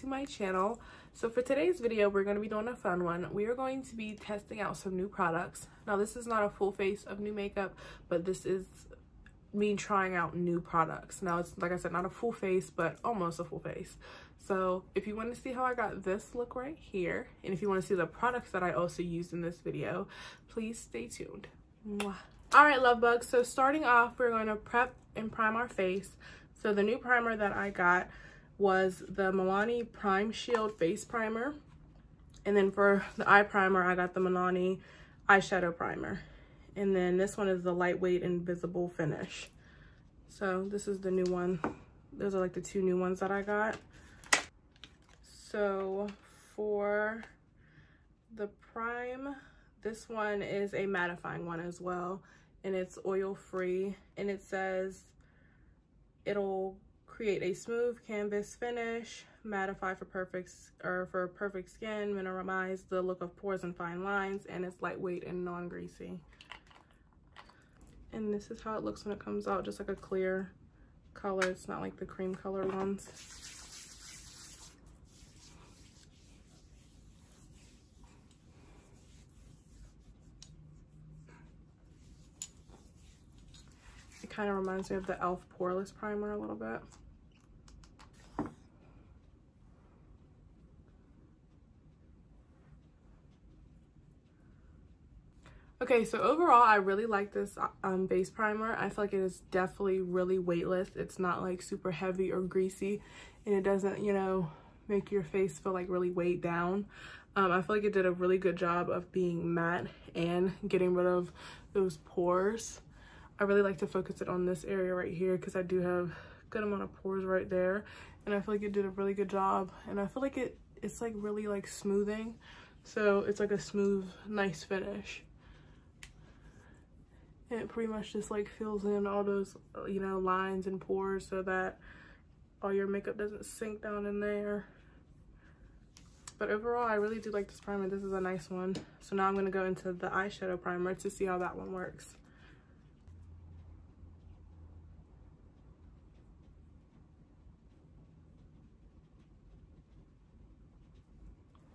to my channel. So for today's video, we're going to be doing a fun one. We are going to be testing out some new products. Now this is not a full face of new makeup, but this is me trying out new products. Now it's, like I said, not a full face, but almost a full face. So if you want to see how I got this look right here, and if you want to see the products that I also used in this video, please stay tuned. Mwah. All right, love bugs, so starting off, we're going to prep and prime our face. So the new primer that I got was the Milani Prime Shield Face Primer. And then for the eye primer, I got the Milani Eyeshadow Primer. And then this one is the Lightweight Invisible Finish. So this is the new one. Those are like the two new ones that I got. So for the prime, this one is a mattifying one as well. And it's oil free. And it says it'll create a smooth canvas finish, mattify for perfect skin, minimize the look of pores and fine lines, and it's lightweight and non-greasy. And this is how it looks when it comes out, just like a clear color. It's not like the cream color ones. It kind of reminds me of the e.l.f. Poreless Primer a little bit. Okay, so overall, I really like this base primer. I feel like it is definitely really weightless. It's not like super heavy or greasy, and it doesn't, you know, make your face feel like really weighed down. I feel like it did a really good job of being matte and getting rid of those pores. I really like to focus it on this area right here because I do have a good amount of pores right there, and I feel like it did a really good job. And I feel like it's like really like smoothing, so it's like a smooth, nice finish. And it pretty much just like fills in all those, you know, lines and pores so that all your makeup doesn't sink down in there. But overall, I really do like this primer. This is a nice one. So now I'm going to go into the eyeshadow primer to see how that one works.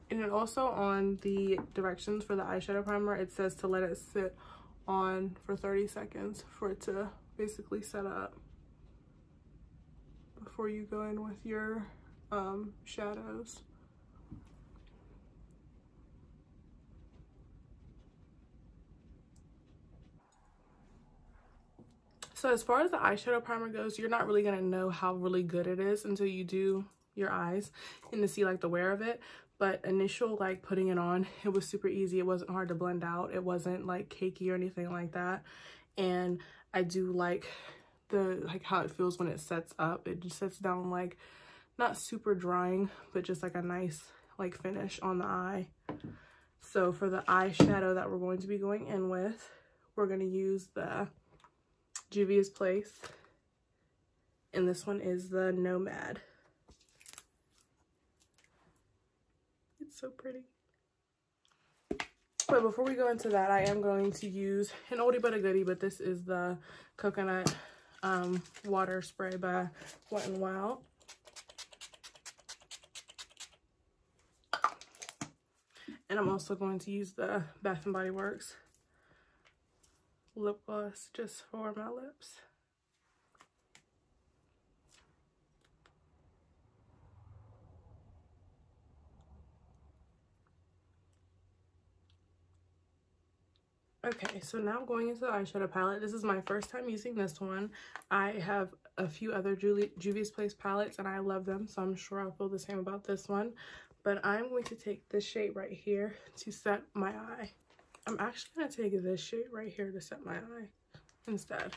And then also on the directions for the eyeshadow primer, it says to let it sit on for 30 seconds for it to basically set up before you go in with your shadows. So as far as the eyeshadow primer goes, you're not really gonna know how really good it is until you do your eyes and to see like the wear of it. But initial like putting it on, it was super easy. It wasn't hard to blend out. It wasn't like cakey or anything like that. And I do like how it feels when it sets up. It just sets down like not super drying, but just like a nice like finish on the eye. So for the eyeshadow that we're going to be going in with, we're going to use the Juvia's Place. And this one is the Nomad. So pretty. But before we go into that, I am going to use an oldie but a goodie, but this is the coconut water spray by Wet n Wild. And I'm also going to use the Bath & Body Works lip gloss just for my lips. Okay, so now going into the eyeshadow palette. This is my first time using this one. I have a few other Juvia's Place palettes and I love them, so I'm sure I'll feel the same about this one. But I'm going to take this shade right here to set my eye. I'm actually going to take this shade right here to set my eye instead.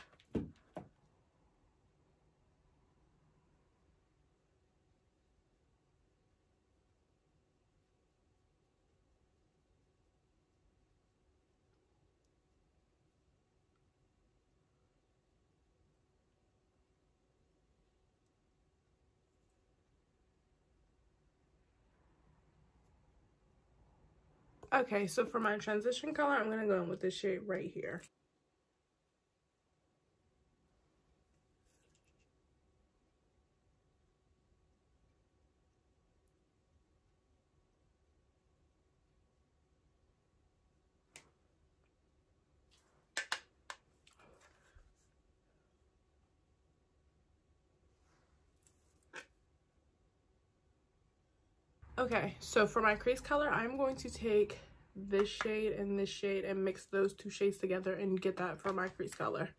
Okay, so for my transition color, I'm going to go in with this shade right here. Okay, so for my crease color, I'm going to take this shade and mix those two shades together and get that for my crease color.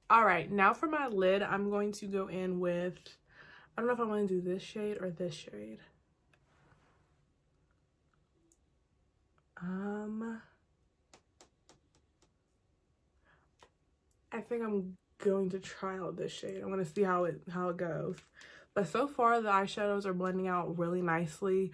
All right, now for my lid, I'm going to go in with, I don't know if I want to do this shade or this shade. I think I'm going to try out this shade. I'm going to see how it goes. But so far, the eyeshadows are blending out really nicely.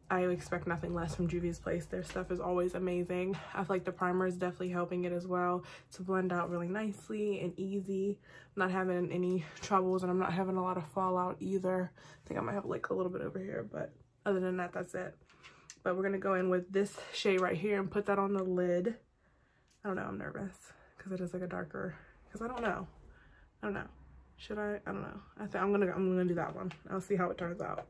I expect nothing less from Juvia's Place. Their stuff is always amazing. I feel like the primer is definitely helping it as well to blend out really nicely and easy. I'm not having any troubles, and I'm not having a lot of fallout either. I think I might have like a little bit over here, but other than that, that's it. But we're gonna go in with this shade right here and put that on the lid. I don't know, I'm nervous because it is like a darker, because I don't know. Should I don't know. I think I'm gonna do that one. I'll see how it turns out.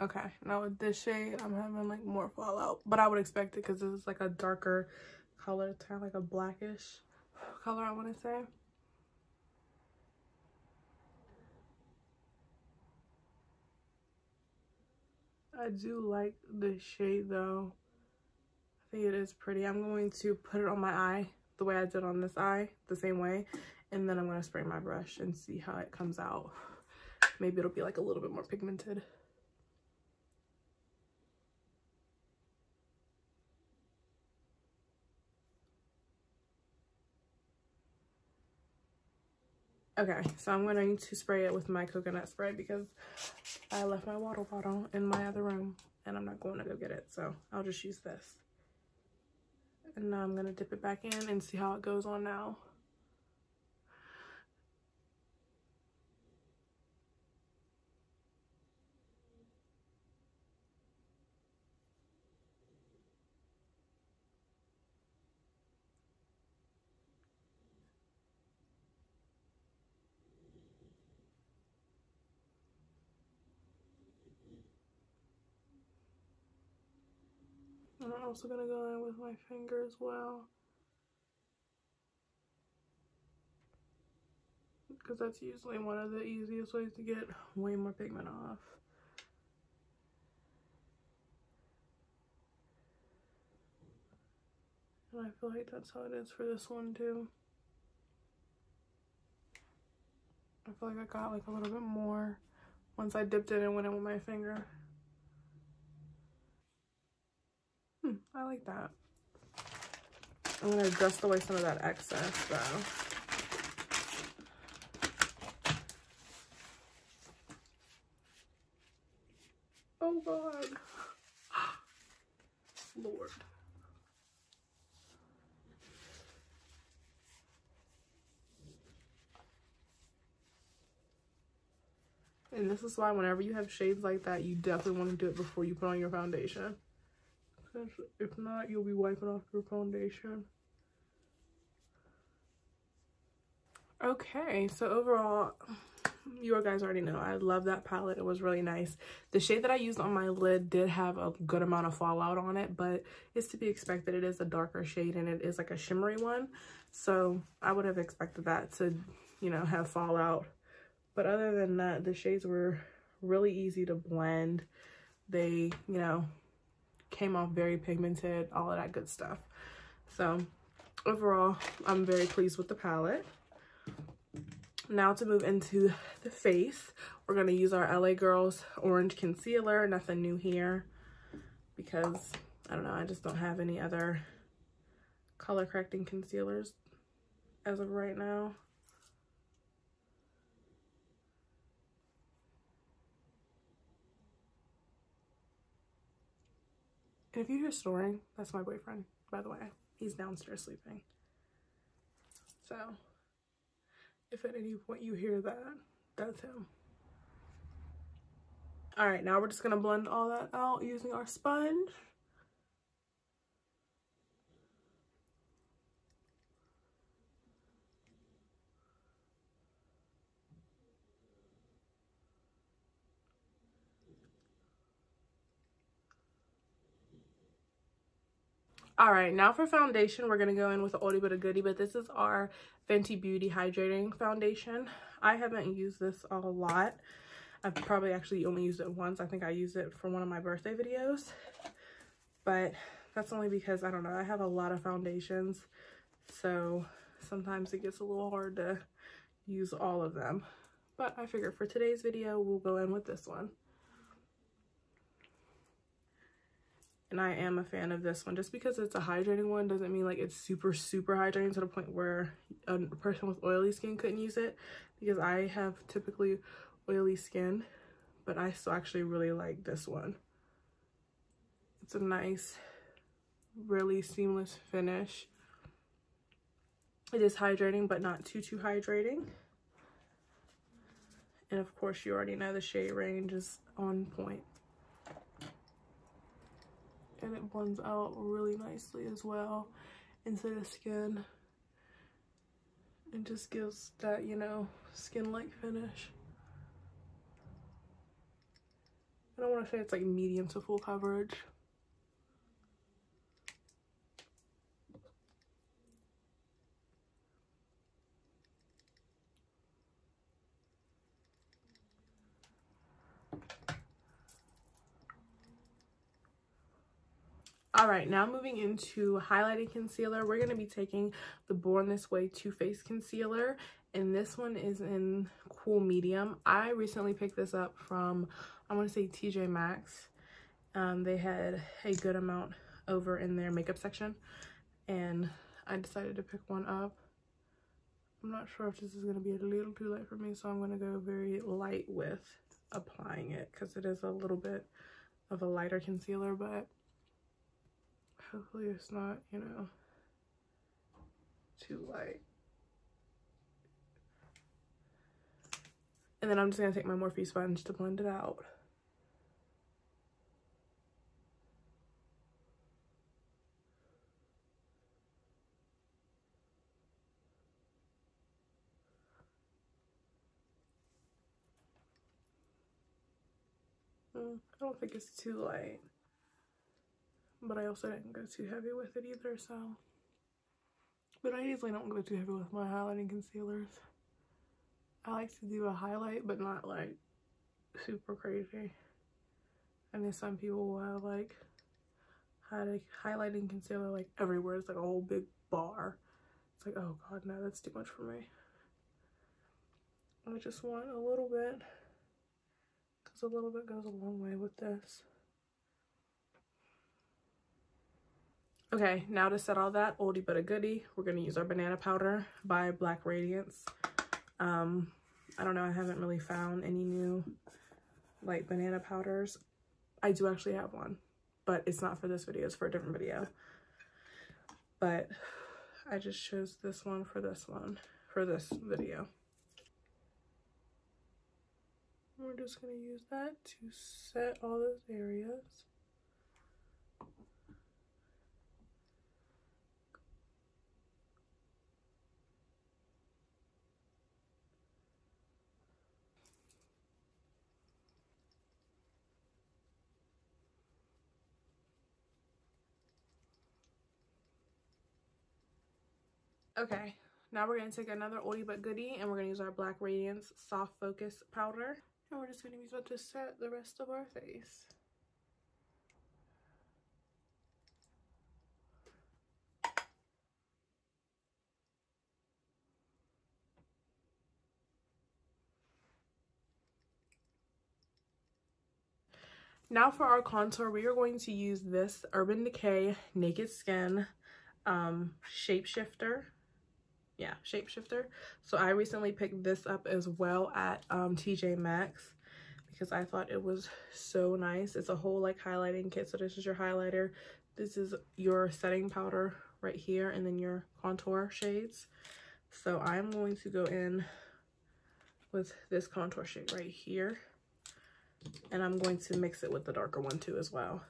Okay, now with this shade, I'm having like more fallout, but I would expect it because this is like a darker color. It's kind of like a blackish color, I want to say. I do like this shade though. I think it is pretty. I'm going to put it on my eye the way I did on this eye, the same way, and then I'm going to spray my brush and see how it comes out. Maybe it'll be like a little bit more pigmented. Okay, so I'm going to spray it with my coconut spray because I left my water bottle in my other room and I'm not going to go get it, so I'll just use this. And now I'm going to dip it back in and see how it goes on now. And I'm also going to go in with my finger as well, because that's usually one of the easiest ways to get way more pigment off. And I feel like that's how it is for this one too. I feel like I got like a little bit more once I dipped it and went in with my finger. I like that. I'm gonna dust away some of that excess though. Oh God. Lord. And this is why whenever you have shades like that, you definitely want to do it before you put on your foundation. Because if not, you'll be wiping off your foundation. Okay, so overall, you guys already know, I love that palette. It was really nice. The shade that I used on my lid did have a good amount of fallout on it, but it's to be expected. It is a darker shade and it is like a shimmery one. So I would have expected that to, you know, have fallout. But other than that, the shades were really easy to blend. They, you know, came off very pigmented, all of that good stuff. So overall, I'm very pleased with the palette. Now to move into the face, we're going to use our LA Girls Orange Concealer. Nothing new here because I don't know, I just don't have any other color correcting concealers as of right now. And if you hear snoring, that's my boyfriend, by the way. He's downstairs sleeping. So if at any point you hear that, that's him. All right, now we're just gonna blend all that out using our sponge. All right, now for foundation, we're gonna go in with the oldie but a goodie, but this is our Fenty Beauty Hydrating Foundation. I haven't used this a lot. I've probably actually only used it once. I think I used it for one of my birthday videos, but that's only because, I don't know, I have a lot of foundations, so sometimes it gets a little hard to use all of them. But I figured for today's video, we'll go in with this one. And I am a fan of this one. Just because it's a hydrating one doesn't mean like it's super hydrating to the point where a person with oily skin couldn't use it, because I have typically oily skin, but I still actually really like this one. It's a nice, really seamless finish. It is hydrating, but not too hydrating. And of course, you already know the shade range is on point. And it blends out really nicely as well into the skin. It just gives that, you know, skin-like finish. I don't want to say it's like medium to full coverage. All right, now moving into highlighting concealer, we're going to be taking the Born This Way Too Faced concealer, and this one is in cool medium. I recently picked this up from, I want to say, TJ Maxx. They had a good amount over in their makeup section, and I decided to pick one up. I'm not sure if this is going to be a little too light for me, so I'm going to go very light with applying it, because it is a little bit of a lighter concealer, but hopefully it's not, you know, too light. And then I'm just gonna take my Morphe sponge to blend it out. I don't think it's too light, but I also didn't go too heavy with it either, so. But I usually don't go too heavy with my highlighting concealers. I like to do a highlight, but not like super crazy. I mean, some people will have like highlighting concealer like everywhere. It's like a whole big bar. It's like, oh god, no, that's too much for me. I just want a little bit, because a little bit goes a long way with this. Okay, now to set all that oldie but a goodie, we're going to use our banana powder by Black Radiance. I don't know, I haven't really found any new like banana powders. I do actually have one, but it's not for this video, it's for a different video. But I just chose this one for this video. We're just going to use that to set all those areas. Okay, now we're going to take another oldie but goodie, and we're going to use our Black Radiance Soft Focus Powder. And we're just going to use that to set the rest of our face. Now for our contour, we are going to use this Urban Decay Naked Skin Shapeshifter. Yeah, Shapeshifter. So I recently picked this up as well at TJ Maxx because I thought it was so nice. It's a whole like highlighting kit. So this is your highlighter. This is your setting powder right here, and then your contour shades. So I'm going to go in with this contour shade right here, and I'm going to mix it with the darker one too as well.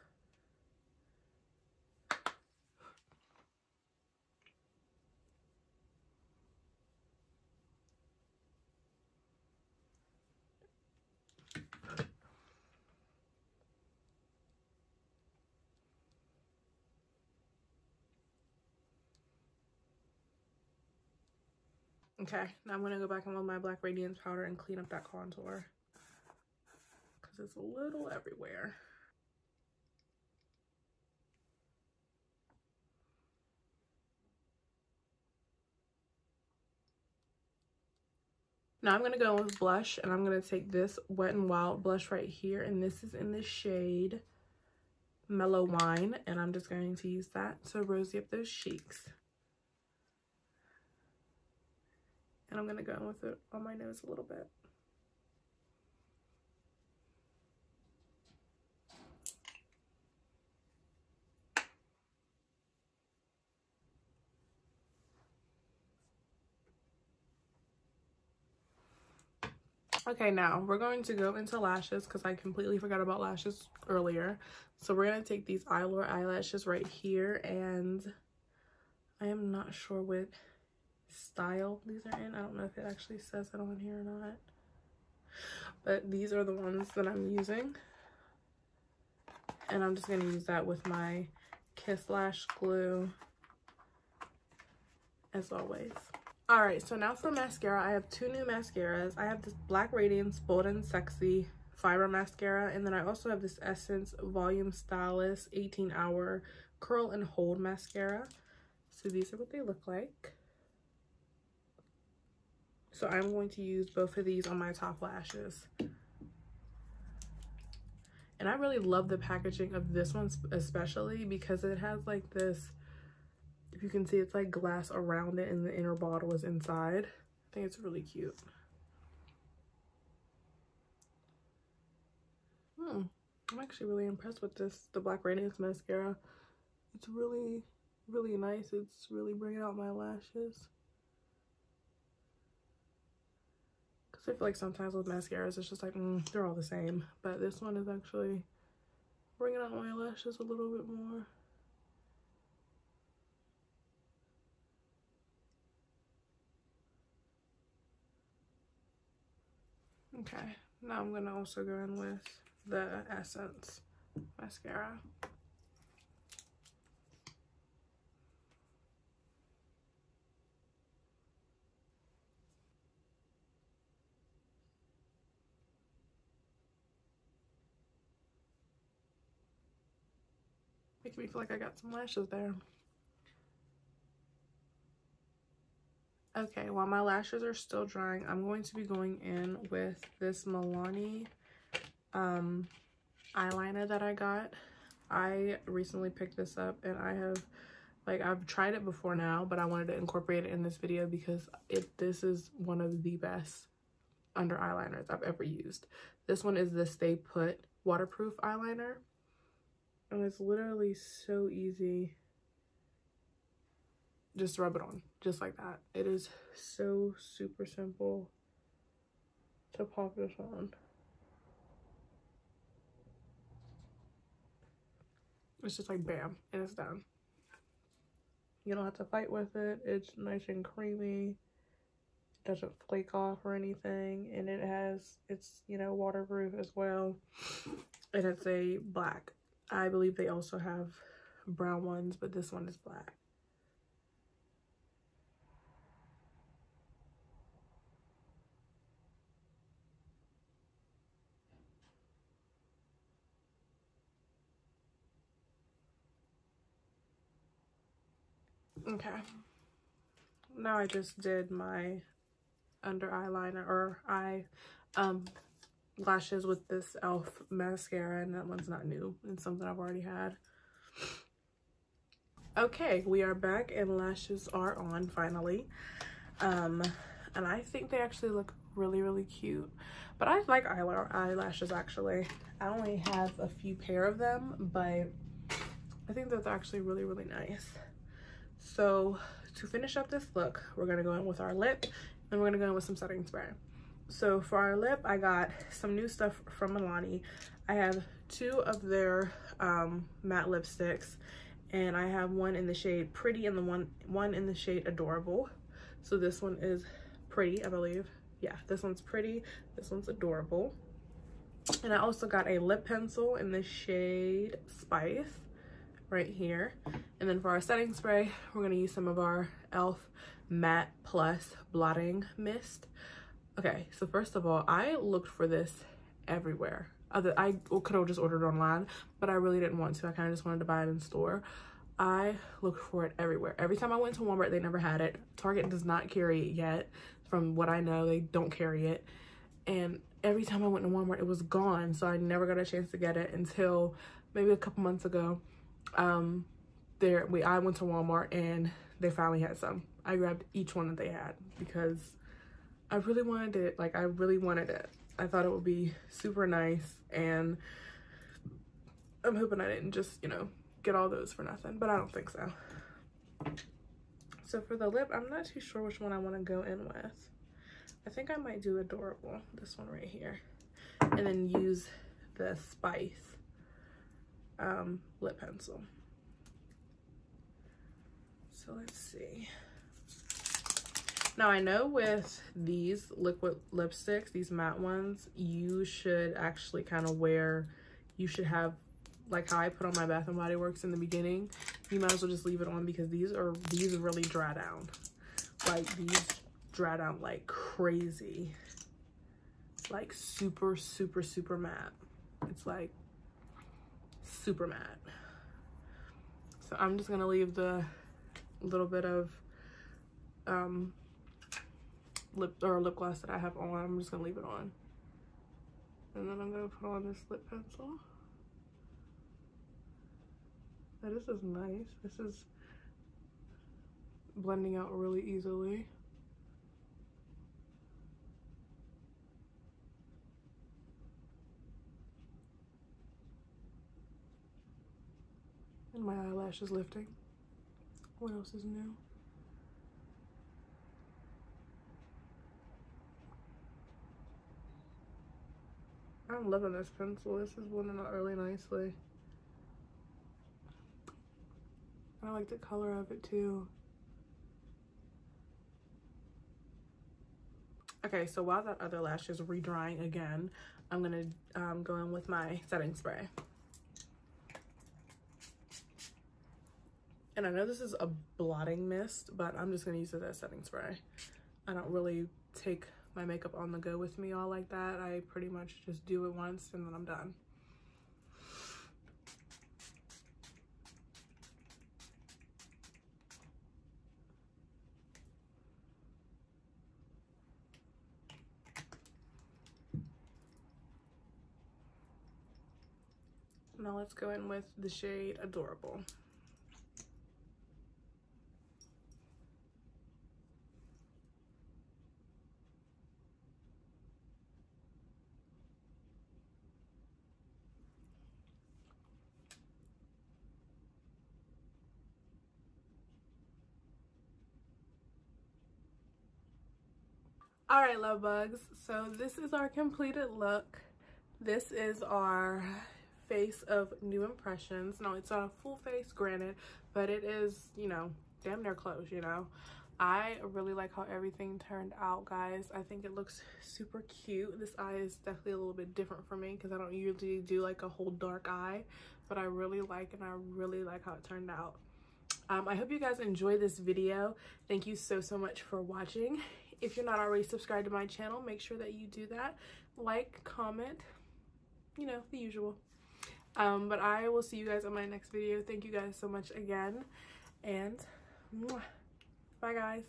Okay, now I'm going to go back in with my Black Radiance powder and clean up that contour because it's a little everywhere. Now I'm going to go with blush, and I'm going to take this Wet n Wild blush right here, and this is in the shade Mellow Wine, and I'm just going to use that to rosy up those cheeks. And I'm going to go in with it on my nose a little bit. Okay, now we're going to go into lashes because I completely forgot about lashes earlier. So we're going to take these Eyelure eyelashes right here, and I am not sure what style these are in. I don't know if it actually says it on here or not. But these are the ones that I'm using. And I'm just going to use that with my Kiss Lash Glue as always. Alright, so now for mascara, I have two new mascaras. I have this Black Radiance Bold and Sexy Fiber Mascara, and then I also have this Essence Volume Stylist 18-Hour Curl and Hold Mascara. So these are what they look like. So I'm going to use both of these on my top lashes. And I really love the packaging of this one especially because it has like this, if you can see, it's like glass around it and the inner bottle is inside. I think it's really cute. I'm actually really impressed with this, the Black Radiance mascara. It's really, really nice. It's really bringing out my lashes. Because I feel like sometimes with mascaras, it's just like, they're all the same. But this one is actually bringing out my lashes a little bit more. Okay, now I'm going to also go in with the Essence mascara. Makes me feel like I got some lashes there. Okay, while my lashes are still drying, I'm going to be going in with this Milani eyeliner that I got. I recently picked this up, and I've tried it before now, but I wanted to incorporate it in this video because this is one of the best under eyeliners I've ever used. This one is the Stay Put waterproof eyeliner, and it's literally so easy. Just rub it on, just like that. It is so super simple to pop this on. It's just like bam, and it's done. You don't have to fight with it. It's nice and creamy. Doesn't flake off or anything, and it's you know, waterproof as well, and it's a black. I believe they also have brown ones, but this one is black. Okay, now I just did my under eyeliner, or lashes with this e.l.f. mascara, and that one's not new. It's something I've already had. Okay, we are back and lashes are on finally. And I think they actually look really, really cute. But I like eyelashes actually. I only have a few pair of them, but I think that's actually really, really nice. So to finish up this look, we're gonna go in with our lip and we're gonna go in with some setting spray. So for our lip, I got some new stuff from Milani. I have 2 of their matte lipsticks, and I have one in the shade Pretty and the one in the shade Adorable. So this one is Pretty, I believe. Yeah, this one's Pretty, this one's Adorable. And I also got a lip pencil in the shade Spice right here. And then for our setting spray, we're gonna use some of our e.l.f. Matte Plus Blotting Mist. Okay, so first of all, I looked for this everywhere. I could have just ordered it online, but I really didn't want to. I kind of just wanted to buy it in store. I looked for it everywhere. Every time I went to Walmart, they never had it. Target does not carry it yet. From what I know, they don't carry it. And every time I went to Walmart, it was gone. So I never got a chance to get it until maybe a couple months ago. I went to Walmart and they finally had some. I grabbed each one that they had because I really wanted it. Like, I really wanted it. I thought it would be super nice, and I'm hoping I didn't just, you know, get all those for nothing, but I don't think so. So for the lip, I'm not too sure which one I want to go in with. I think I might do Adorable, this one right here, and then use the Spice lip pencil. So let's see. Now I know with these liquid lipsticks, these matte ones, you should actually kind of you should have, like how I put on my Bath and Body Works in the beginning, you might as well just leave it on because these really dry down. Like, these dry down like crazy. Like super, super, super matte. It's like super matte. So I'm just gonna leave the little bit of lip gloss that I have on. I'm just gonna leave it on, and then I'm gonna put on this lip pencil. Now this is nice. This is blending out really easily. And my eyelash is lifting. What else is new? I'm loving this pencil. This is blending out really nicely. I like the color of it too. Okay, so while that other lash is re-drying again, I'm gonna go in with my setting spray. And I know this is a blotting mist, but I'm just gonna use it as setting spray. I don't really take my makeup on the go with me all like that. I pretty much just do it once and then I'm done. Now let's go in with the shade Adorable. All right, love bugs, so this is our completed look. This is our face of new impressions. No, it's not a full face, granted, but it is, you know, damn near close, you know. I really like how everything turned out, guys. I think it looks super cute. This eye is definitely a little bit different for me because I don't usually do like a whole dark eye, but I really like how it turned out. I hope you guys enjoyed this video. Thank you so much for watching. If you're not already subscribed to my channel, make sure that you do that. Like, comment, you know, the usual. But I will see you guys on my next video. Thank you guys so much again, and mwah. Bye guys.